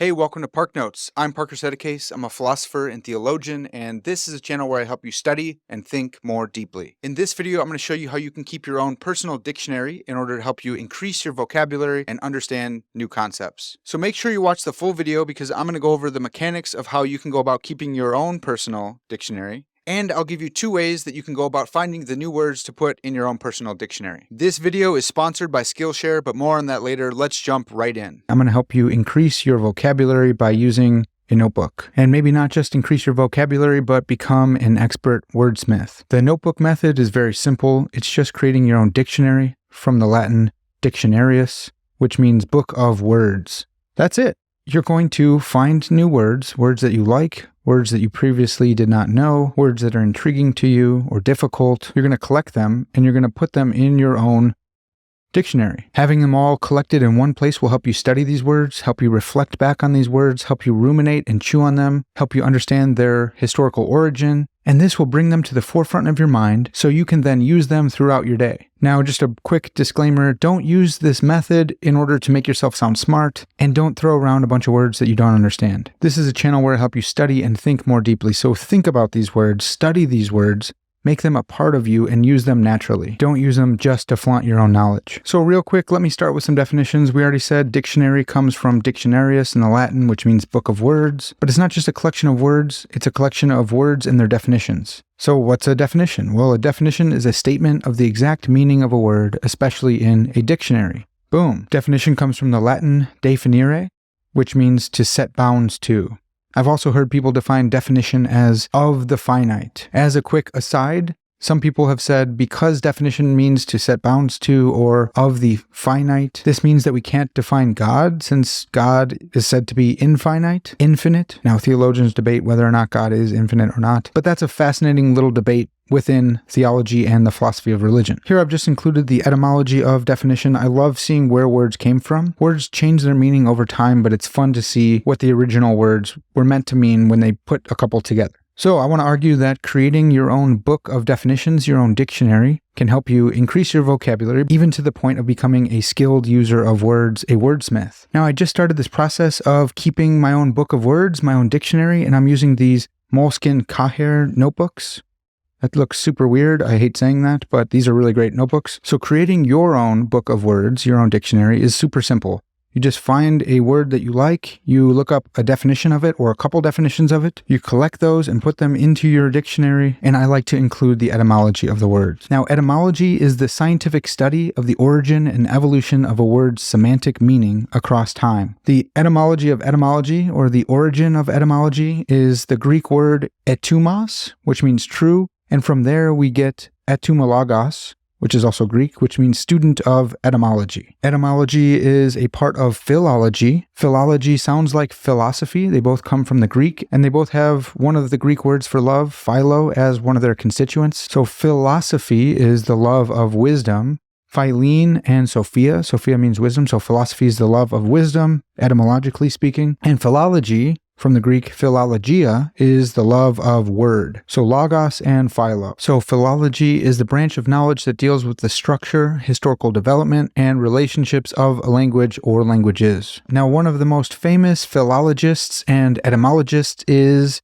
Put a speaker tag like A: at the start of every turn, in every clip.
A: Hey, welcome to Park Notes. I'm Parker Sedecase. I'm a philosopher and theologian, and this is a channel where I help you study and think more deeply. In this video, I'm going to show you how you can keep your own personal dictionary in order to help you increase your vocabulary and understand new concepts. So make sure you watch the full video because I'm going to go over the mechanics of how you can go about keeping your own personal dictionary. And I'll give you 2 ways that you can go about finding the new words to put in your own personal dictionary. This video is sponsored by Skillshare, but more on that later. Let's jump right in. I'm going to help you increase your vocabulary by using a notebook. And maybe not just increase your vocabulary, but become an expert wordsmith. The notebook method is very simple. It's just creating your own dictionary from the Latin dictionarius, which means book of words. That's it. You're going to find new words, words that you like, words that you previously did not know, words that are intriguing to you or difficult. You're going to collect them and you're going to put them in your own dictionary. Having them all collected in one place will help you study these words, help you reflect back on these words, help you ruminate and chew on them, help you understand their historical origin, and this will bring them to the forefront of your mind so you can then use them throughout your day. Now, just a quick disclaimer, don't use this method in order to make yourself sound smart, and don't throw around a bunch of words that you don't understand. This is a channel where I help you study and think more deeply, so think about these words, study these words, make them a part of you and use them naturally. Don't use them just to flaunt your own knowledge. So real quick, let me start with some definitions. We already said dictionary comes from dictionarius in the Latin, which means book of words. But it's not just a collection of words, it's a collection of words and their definitions. So what's a definition? Well, a definition is a statement of the exact meaning of a word, especially in a dictionary. Boom. Definition comes from the Latin definire, which means to set bounds to. I've also heard people define definition as of the finite. As a quick aside, some people have said because definition means to set bounds to or of the finite, this means that we can't define God since God is said to be infinite, infinite. Now, theologians debate whether or not God is infinite or not, but that's a fascinating little debate within theology and the philosophy of religion. Here I've just included the etymology of definition. I love seeing where words came from. Words change their meaning over time, but it's fun to see what the original words were meant to mean when they put a couple together. So I want to argue that creating your own book of definitions, your own dictionary, can help you increase your vocabulary, even to the point of becoming a skilled user of words, a wordsmith. Now, I just started this process of keeping my own book of words, my own dictionary, and I'm using these moleskin Cahier notebooks. That looks super weird. I hate saying that, but these are really great notebooks. So creating your own book of words, your own dictionary, is super simple. You just find a word that you like, you look up a definition of it or a couple definitions of it, you collect those and put them into your dictionary, and I like to include the etymology of the words. Now, etymology is the scientific study of the origin and evolution of a word's semantic meaning across time. The etymology of etymology, or the origin of etymology, is the Greek word etymos, which means true, and from there we get etymologos, which is also Greek, which means student of etymology. Etymology is a part of philology. Philology sounds like philosophy. They both come from the Greek, and they both have one of the Greek words for love, philo, as one of their constituents. So philosophy is the love of wisdom. Philine and Sophia. Sophia means wisdom, so philosophy is the love of wisdom, etymologically speaking. And philology, from the Greek philologia, is the love of word. So logos and philo. So philology is the branch of knowledge that deals with the structure, historical development, and relationships of a language or languages. Now, one of the most famous philologists and etymologists is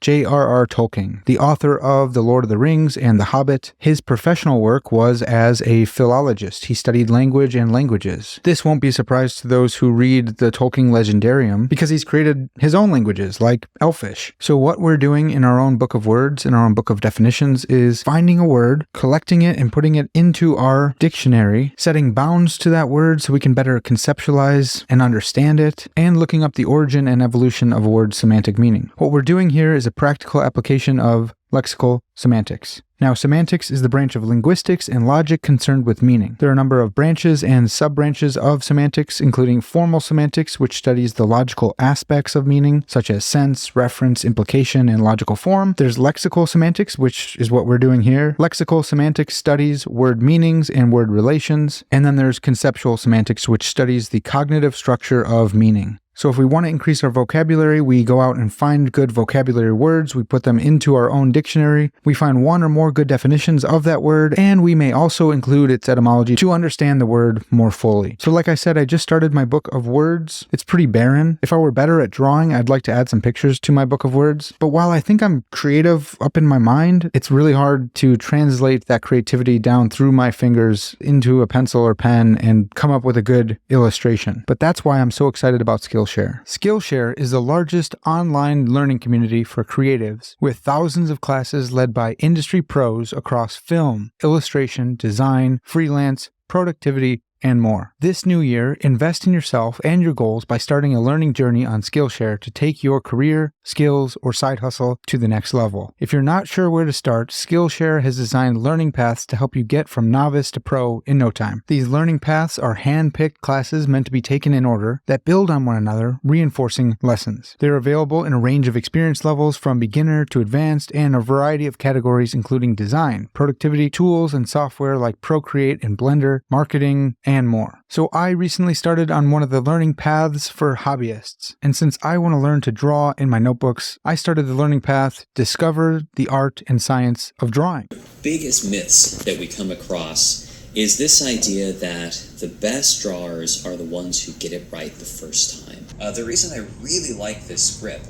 A: J.R.R. Tolkien, the author of The Lord of the Rings and The Hobbit. His professional work was as a philologist. He studied language and languages. This won't be a surprise to those who read the Tolkien Legendarium because he's created his own languages, like Elfish. So what we're doing in our own book of words, in our own book of definitions, is finding a word, collecting it, and putting it into our dictionary, setting bounds to that word so we can better conceptualize and understand it, and looking up the origin and evolution of a word's semantic meaning. What we're doing here is a practical application of lexical semantics. Now, semantics is the branch of linguistics and logic concerned with meaning. There are a number of branches and sub-branches of semantics, including formal semantics, which studies the logical aspects of meaning, such as sense, reference, implication, and logical form. There's lexical semantics, which is what we're doing here. Lexical semantics studies word meanings and word relations. And then there's conceptual semantics, which studies the cognitive structure of meaning. So if we want to increase our vocabulary, we go out and find good vocabulary words, we put them into our own dictionary, we find one or more good definitions of that word, and we may also include its etymology to understand the word more fully. So like I said, I just started my book of words. It's pretty barren. If I were better at drawing, I'd like to add some pictures to my book of words. But while I think I'm creative up in my mind, it's really hard to translate that creativity down through my fingers into a pencil or pen and come up with a good illustration. But that's why I'm so excited about Skillshare. Skillshare is the largest online learning community for creatives, with thousands of classes led by industry pros across film, illustration, design, freelance, productivity, and more. This new year, invest in yourself and your goals by starting a learning journey on Skillshare to take your career, skills, or side hustle to the next level. If you're not sure where to start, Skillshare has designed learning paths to help you get from novice to pro in no time. These learning paths are hand-picked classes meant to be taken in order that build on one another, reinforcing lessons. They're available in a range of experience levels from beginner to advanced and a variety of categories including design, productivity, tools, and software like Procreate and Blender, marketing, and more. So I recently started on one of the learning paths for hobbyists. And since I want to learn to draw in my notebooks, I started the learning path, Discover the Art and Science of Drawing.
B: Biggest myths that we come across is this idea that the best drawers are the ones who get it right the first time. The reason I really like this grip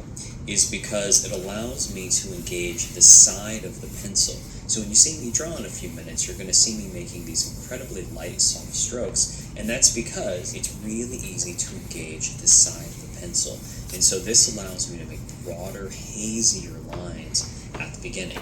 B: is because it allows me to engage the side of the pencil. So when you see me draw in a few minutes, you're going to see me making these incredibly light, soft strokes, and that's because it's really easy to engage the side of the pencil. And so this allows me to make broader, hazier lines at the beginning.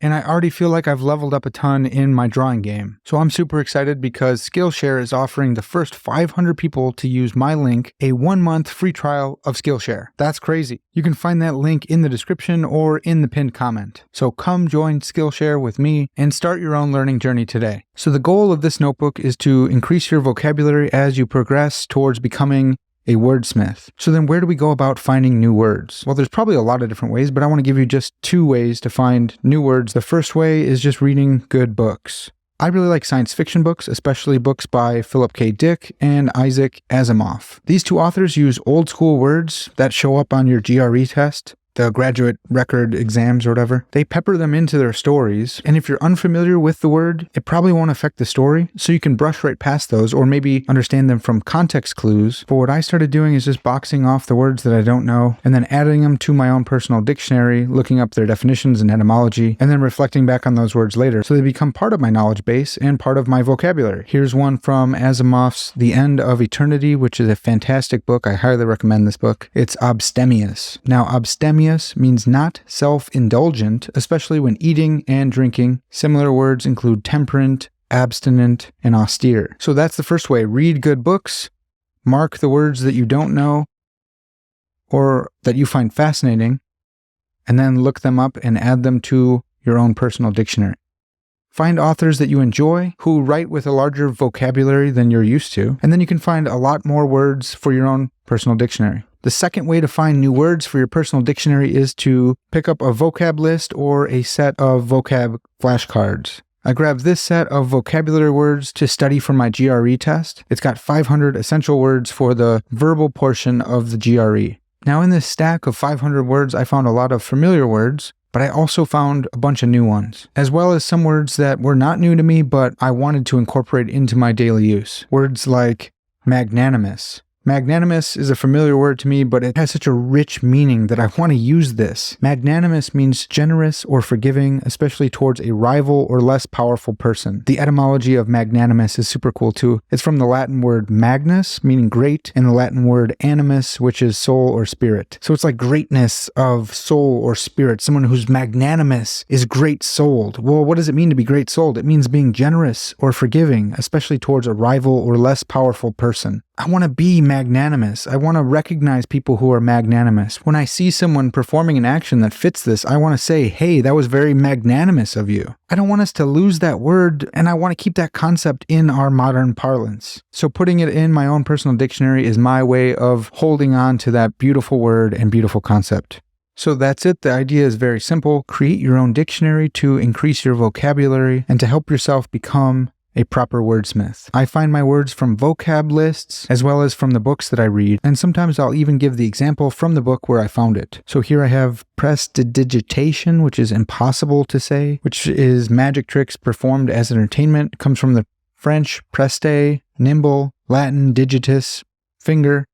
A: And I already feel like I've leveled up a ton in my drawing game. So I'm super excited because Skillshare is offering the first 500 people to use my link a 1-month free trial of Skillshare. That's crazy. You can find that link in the description or in the pinned comment. So come join Skillshare with me and start your own learning journey today. So the goal of this notebook is to increase your vocabulary as you progress towards becoming a wordsmith. So then where do we go about finding new words? Well, there's probably a lot of different ways, but I want to give you just 2 ways to find new words. The first way is just reading good books. I really like science fiction books, especially books by Philip K. Dick and Isaac Asimov. These 2 authors use old school words that show up on your GRE test, the graduate record exams or whatever. They pepper them into their stories, and if you're unfamiliar with the word, it probably won't affect the story, so you can brush right past those or maybe understand them from context clues. But what I started doing is just boxing off the words that I don't know and then adding them to my own personal dictionary, looking up their definitions and etymology, and then reflecting back on those words later so they become part of my knowledge base and part of my vocabulary. Here's one from Asimov's The End of Eternity, which is a fantastic book. I highly recommend this book. It's abstemious. Now, abstemious means not self-indulgent, especially when eating and drinking. Similar words include temperate, abstinent, and austere. So that's the first way. Read good books, mark the words that you don't know or that you find fascinating, and then look them up and add them to your own personal dictionary. Find authors that you enjoy who write with a larger vocabulary than you're used to, and then you can find a lot more words for your own personal dictionary. The second way to find new words for your personal dictionary is to pick up a vocab list or a set of vocab flashcards. I grabbed this set of vocabulary words to study for my GRE test. It's got 500 essential words for the verbal portion of the GRE. Now in this stack of 500 words, I found a lot of familiar words, but I also found a bunch of new ones, as well as some words that were not new to me, but I wanted to incorporate into my daily use. Words like magnanimous. Magnanimous is a familiar word to me, but it has such a rich meaning that I want to use this. Magnanimous means generous or forgiving, especially towards a rival or less powerful person. The etymology of magnanimous is super cool too. It's from the Latin word magnus, meaning great, and the Latin word animus, which is soul or spirit. So it's like greatness of soul or spirit. Someone who's magnanimous is great-souled. Well, what does it mean to be great-souled? It means being generous or forgiving, especially towards a rival or less powerful person. I want to be magnanimous. I want to recognize people who are magnanimous. When I see someone performing an action that fits this, I want to say, hey, that was very magnanimous of you. I don't want us to lose that word, and I want to keep that concept in our modern parlance. So putting it in my own personal dictionary is my way of holding on to that beautiful word and beautiful concept. So that's it. The idea is very simple. Create your own dictionary to increase your vocabulary and to help yourself become a proper wordsmith. I find my words from vocab lists as well as from the books that I read, and sometimes I'll even give the example from the book where I found it. So here I have prestidigitation, which is impossible to say, which is magic tricks performed as entertainment. It comes from the French preste, nimble, Latin digitus, finger,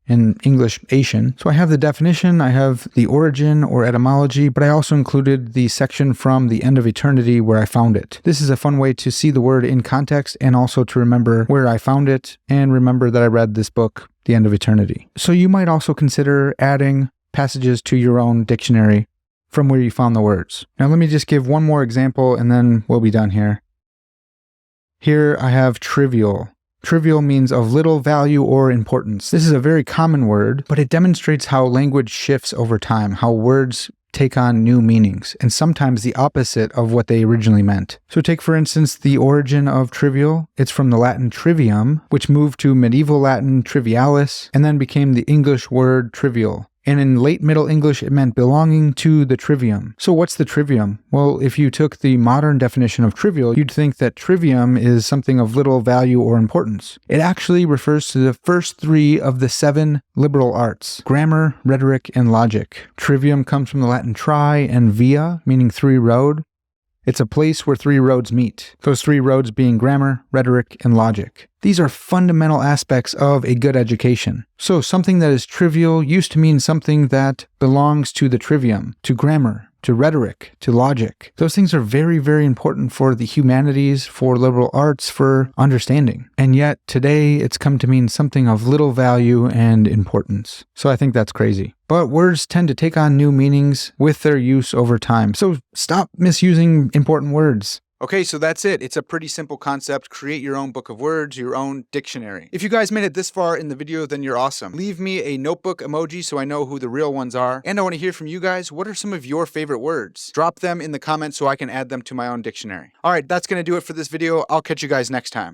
A: in English, Asian. So I have the definition, I have the origin or etymology, but I also included the section from The End of Eternity where I found it. This is a fun way to see the word in context and also to remember where I found it and remember that I read this book, The End of Eternity. So you might also consider adding passages to your own dictionary from where you found the words. Now let me just give one more example and then we'll be done here. Here I have trivial. Trivial means of little value or importance. This is a very common word, but it demonstrates how language shifts over time, how words take on new meanings, and sometimes the opposite of what they originally meant. So take for instance the origin of trivial. It's from the Latin trivium, which moved to medieval Latin trivialis, and then became the English word trivial. And in late Middle English, it meant belonging to the trivium. So what's the trivium? Well, if you took the modern definition of trivial, you'd think that trivium is something of little value or importance. It actually refers to the first three of the 7 liberal arts: grammar, rhetoric, and logic. Trivium comes from the Latin tri and via, meaning 3 road. It's a place where 3 roads meet. Those 3 roads being grammar, rhetoric, and logic. These are fundamental aspects of a good education. So something that is trivial used to mean something that belongs to the trivium, to grammar, to rhetoric, to logic. Those things are very, very important for the humanities, for liberal arts, for understanding. And yet today it's come to mean something of little value and importance. So I think that's crazy. But words tend to take on new meanings with their use over time. So stop misusing important words. Okay, so that's it. It's a pretty simple concept. Create your own book of words, your own dictionary. If you guys made it this far in the video, then you're awesome. Leave me a notebook emoji so I know who the real ones are. And I want to hear from you guys. What are some of your favorite words? Drop them in the comments so I can add them to my own dictionary. All right, that's going to do it for this video. I'll catch you guys next time.